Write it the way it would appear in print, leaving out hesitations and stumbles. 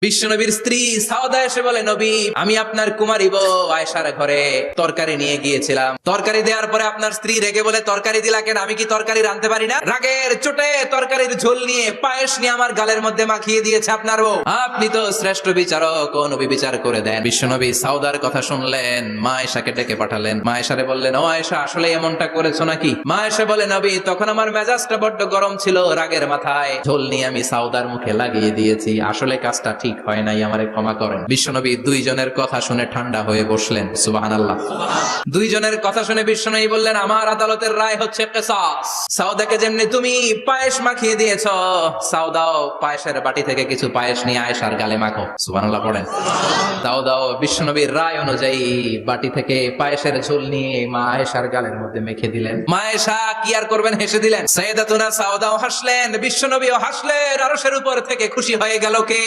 বিশ্বনবীর স্ত্রী সাউদা এসে বলে, নবী, আমি আপনার কুমারী বউ আয়েশার ঘরে তরকারি নিয়ে গিয়েছিলাম। তরকারি দেওয়ার পরে আপনার স্ত্রী রেগে বলে, তরকারি দিলা কেন? আমি কি তরকারি রাঁধতে পারি না? রাগের চোটে তরকারির ঝোল নিয়ে পায়েস নিয়ে আমার গালের মধ্যে মাখিয়ে দিয়েছে আপনার বউ। আপনি তো শ্রেষ্ঠ বিচারক, ও নবী বিচার করে দেন। বিশ্বনবী সাউদার কথা শুনলেন, মা আয়েশাকে ডেকে পাঠালেন। মা আয়েশারে বললেন, ও আয়েশা, আসলে এমনটা করেছো নাকি? মা আয়েশা বলে, নবী, তখন আমার মেজাজটা বড্ড গরম ছিল, রাগের মাথায় ঝোল নিয়ে আমি সাউদার মুখে লাগিয়ে দিয়েছি। আসলে কাজটা ঠিক হয় নাই, আমারে ক্ষমা করেন। বিশ্বনবী দুইজনের কথা শুনে ঠান্ডা হয়ে বসলেন। সুবহানাল্লাহ। দুইজনের কথা শুনে বিশ্বনবী বললেন, আমার আদালতের রায় হচ্ছে কিসাস। সাউদাকে যেমনি তুমি পায়েস মাখিয়ে দিয়েছো, সাউদাও পায়েসের বাটি থেকে কিছু পায়েস নিয়ে আয়েশার গালে মাখো। সুবহানাল্লাহ পড়েন। সাউদাও বিশ্বনবীর রায় অনুযায়ী বাটি থেকে পায়েসের ঝোল নিয়ে মা আয়েশার গালের মধ্যে মেখে দিলেন। মা আয়েশা কি আর করবেন, হেসে দিলেন। সাইয়েদাতুনা সাউদাও হাসলেন, বিশ্বনবীও হাসলেন। আরশের উপর থেকে খুশি হয়ে গেল কে?